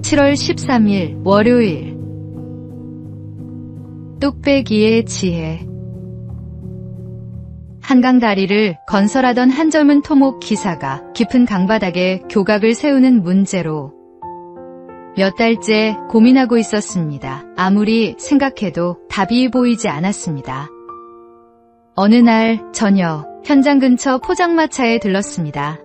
7월 13일 월요일. 뚝배기의 지혜. 한강 다리를 건설하던 한 젊은 토목 기사가 깊은 강바닥에 교각을 세우는 문제로 몇 달째 고민하고 있었습니다. 아무리 생각해도 답이 보이지 않았습니다. 어느 날 저녁, 현장 근처 포장마차에 들렀습니다.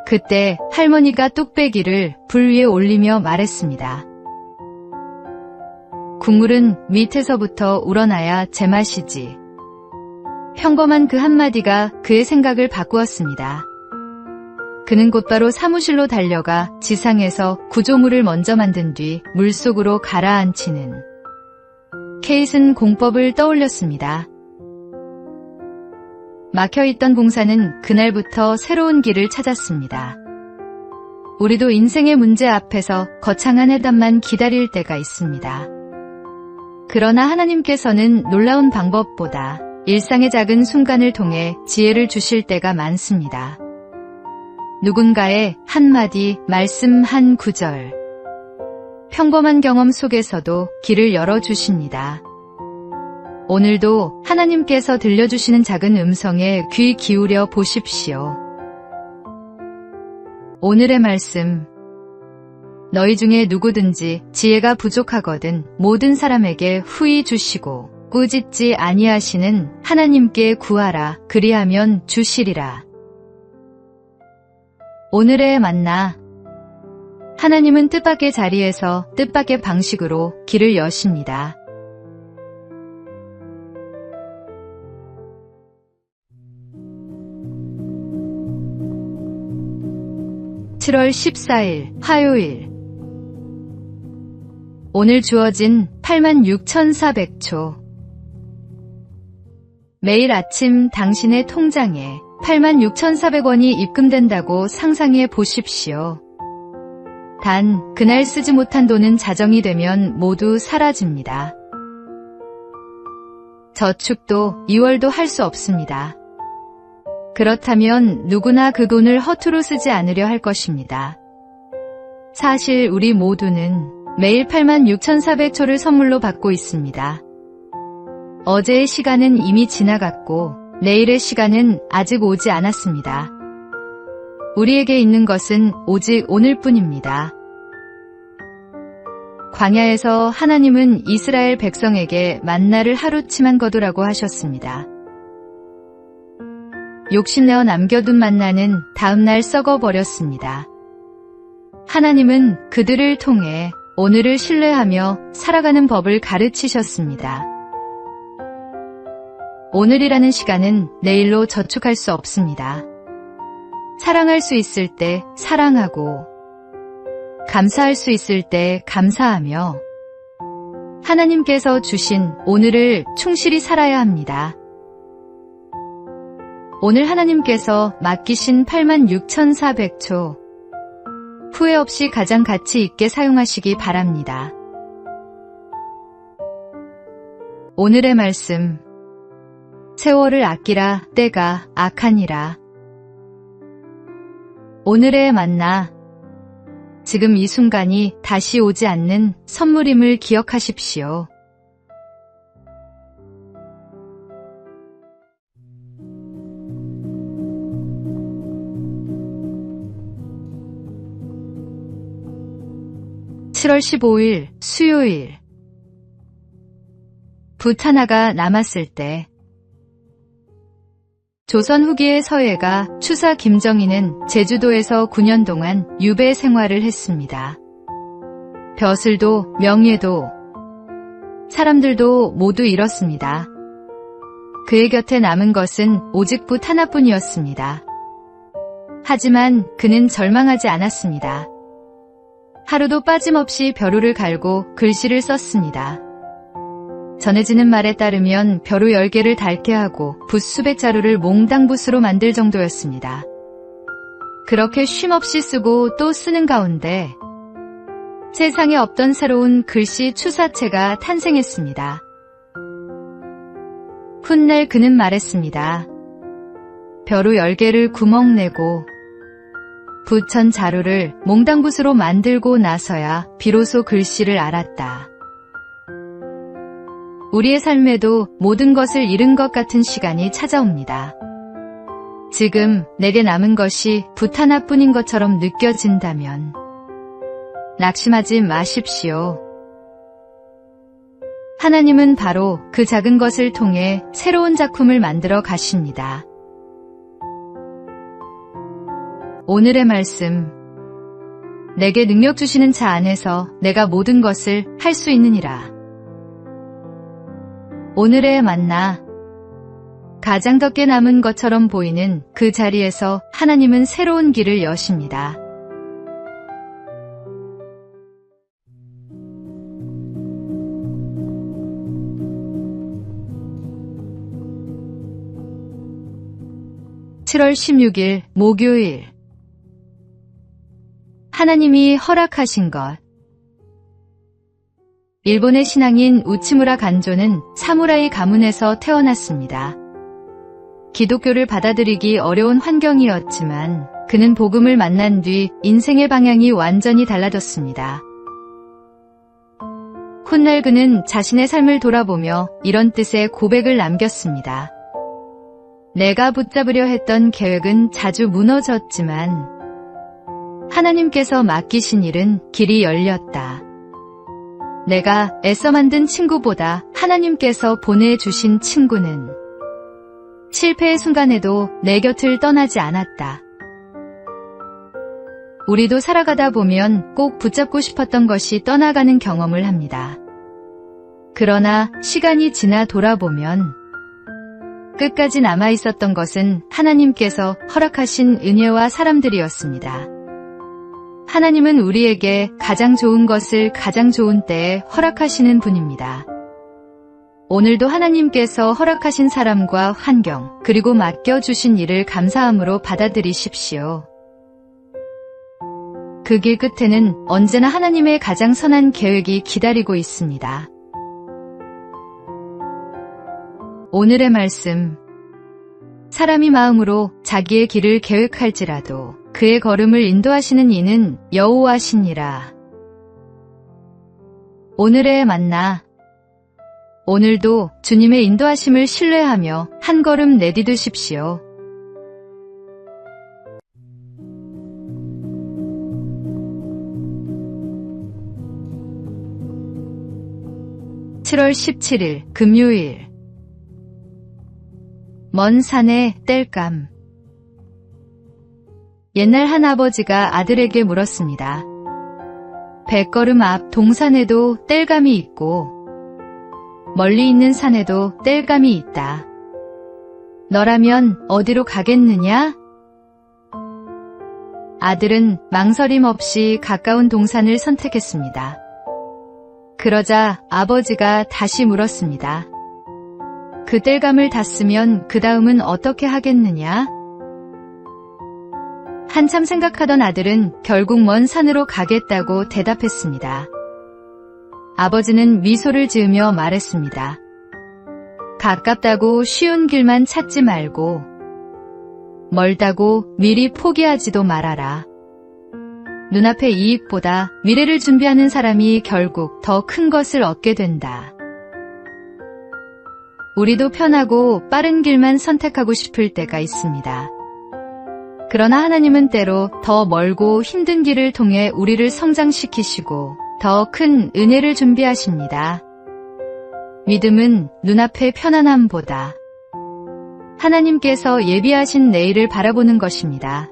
그때 할머니가 뚝배기를 불 위에 올리며 말했습니다. 국물은 밑에서부터 우러나야 제맛이지. 평범한 그 한마디가 그의 생각을 바꾸었습니다. 그는 곧바로 사무실로 달려가 지상에서 구조물을 먼저 만든 뒤 물속으로 가라앉히는 케이슨 공법을 떠올렸습니다. 막혀있던 봉사는 그날부터 새로운 길을 찾았습니다. 우리도 인생의 문제 앞에서 거창한 해답만 기다릴 때가 있습니다. 그러나 하나님께서는 놀라운 방법보다 일상의 작은 순간을 통해 지혜를 주실 때가 많습니다. 누군가의 한마디, 말씀 한 구절, 평범한 경험 속에서도 길을 열어주십니다. 오늘도 하나님께서 들려주시는 작은 음성에 귀 기울여 보십시오. 오늘의 말씀. 너희 중에 누구든지 지혜가 부족하거든 모든 사람에게 후히 주시고 꾸짖지 아니하시는 하나님께 구하라. 그리하면 주시리라. 오늘의 만나. 하나님은 뜻밖의 자리에서 뜻밖의 방식으로 길을 여십니다. (7월 14일) 화요일. 오늘 주어진 86,400초. 매일 아침 당신의 통장에 86,400원이 입금된다고 상상해 보십시오. 단, 그날 쓰지 못한 돈은 자정이 되면 모두 사라집니다. 저축도 2월도 할 수 없습니다. 그렇다면 누구나 그 돈을 허투루 쓰지 않으려 할 것입니다. 사실 우리 모두는 매일 86,400초를 선물로 받고 있습니다. 어제의 시간은 이미 지나갔고 내일의 시간은 아직 오지 않았습니다. 우리에게 있는 것은 오직 오늘뿐입니다. 광야에서 하나님은 이스라엘 백성에게 만나를 하루치만 거두라고 하셨습니다. 욕심내어 남겨둔 만나는 다음날 썩어버렸습니다. 하나님은 그들을 통해 오늘을 신뢰하며 살아가는 법을 가르치셨습니다. 오늘이라는 시간은 내일로 저축할 수 없습니다. 사랑할 수 있을 때 사랑하고 감사할 수 있을 때 감사하며 하나님께서 주신 오늘을 충실히 살아야 합니다. 오늘 하나님께서 맡기신 86,400초 후회 없이 가장 가치 있게 사용하시기 바랍니다. 오늘의 말씀. 세월을 아끼라. 때가 악하니라. 오늘의 만나. 지금 이 순간이 다시 오지 않는 선물임을 기억하십시오. (7월 15일) 수요일. 붓 하나가 남았을 때. 조선 후기의 서예가 추사 김정희는 제주도에서 9년 동안 유배 생활을 했습니다. 벼슬도 명예도 사람들도 모두 잃었습니다. 그의 곁에 남은 것은 오직 붓 하나뿐이었습니다. 하지만 그는 절망하지 않았습니다. 하루도 빠짐없이 벼루를 갈고 글씨를 썼습니다. 전해지는 말에 따르면 벼루 10개를 닳게 하고 붓 수백 자루를 몽당붓으로 만들 정도였습니다. 그렇게 쉼없이 쓰고 또 쓰는 가운데 세상에 없던 새로운 글씨 추사체가 탄생했습니다. 훗날 그는 말했습니다. 벼루 10개를 구멍내고 부천 자루를 몽당붓으로 만들고 나서야 비로소 글씨를 알았다. 우리의 삶에도 모든 것을 잃은 것 같은 시간이 찾아옵니다. 지금 내게 남은 것이 붓 하나뿐인 것처럼 느껴진다면 낙심하지 마십시오. 하나님은 바로 그 작은 것을 통해 새로운 작품을 만들어 가십니다. 오늘의 말씀. 내게 능력 주시는 자 안에서 내가 모든 것을 할 수 있느니라. 오늘의 만나. 가장 적게 남은 것처럼 보이는 그 자리에서 하나님은 새로운 길을 여십니다. (7월 16일) 목요일. 하나님이 허락하신 것. 일본의 신앙인 우치무라 간조는 사무라이 가문에서 태어났습니다. 기독교를 받아들이기 어려운 환경이었지만 그는 복음을 만난 뒤 인생의 방향이 완전히 달라졌습니다. 훗날 그는 자신의 삶을 돌아보며 이런 뜻의 고백을 남겼습니다. 내가 붙잡으려 했던 계획은 자주 무너졌지만 하나님께서 맡기신 일은 길이 열렸다. 내가 애써 만든 친구보다 하나님께서 보내주신 친구는 실패의 순간에도 내 곁을 떠나지 않았다. 우리도 살아가다 보면 꼭 붙잡고 싶었던 것이 떠나가는 경험을 합니다. 그러나 시간이 지나 돌아보면 끝까지 남아있었던 것은 하나님께서 허락하신 은혜와 사람들이었습니다. 하나님은 우리에게 가장 좋은 것을 가장 좋은 때에 허락하시는 분입니다. 오늘도 하나님께서 허락하신 사람과 환경, 그리고 맡겨주신 일을 감사함으로 받아들이십시오. 그 길 끝에는 언제나 하나님의 가장 선한 계획이 기다리고 있습니다. 오늘의 말씀. 사람이 마음으로 자기의 길을 계획할지라도 그의 걸음을 인도하시는 이는 여호와시니라. 오늘의 만나. 오늘도 주님의 인도하심을 신뢰하며 한 걸음 내디디십시오. (7월 17일) 금요일. 먼 산의 땔감. 옛날 한 아버지가 아들에게 물었습니다. 100걸음 앞 동산에도 땔감이 있고 멀리 있는 산에도 땔감이 있다. 너라면 어디로 가겠느냐? 아들은 망설임 없이 가까운 동산을 선택했습니다. 그러자 아버지가 다시 물었습니다. 그 땔감을 땄으면 그 다음은 어떻게 하겠느냐? 한참 생각하던 아들은 결국 먼 산으로 가겠다고 대답했습니다. 아버지는 미소를 지으며 말했습니다. 가깝다고 쉬운 길만 찾지 말고 멀다고 미리 포기하지도 말아라. 눈앞의 이익보다 미래를 준비하는 사람이 결국 더 큰 것을 얻게 된다. 우리도 편하고 빠른 길만 선택하고 싶을 때가 있습니다. 그러나 하나님은 때로 더 멀고 힘든 길을 통해 우리를 성장시키시고 더 큰 은혜를 준비하십니다. 믿음은 눈앞의 편안함보다 하나님께서 예비하신 내일을 바라보는 것입니다.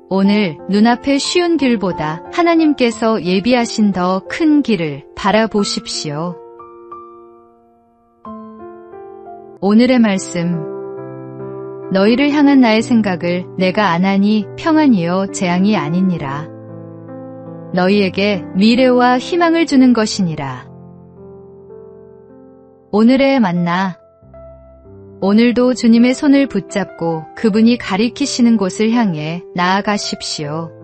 오늘 눈앞의 쉬운 길보다 하나님께서 예비하신 더 큰 길을 바라보십시오. 오늘의 말씀. 너희를 향한 나의 생각을 내가 아나니 평안이요 재앙이 아니니라. 너희에게 미래와 희망을 주는 것이니라. 오늘의 만나. 오늘도 주님의 손을 붙잡고 그분이 가리키시는 곳을 향해 나아가십시오.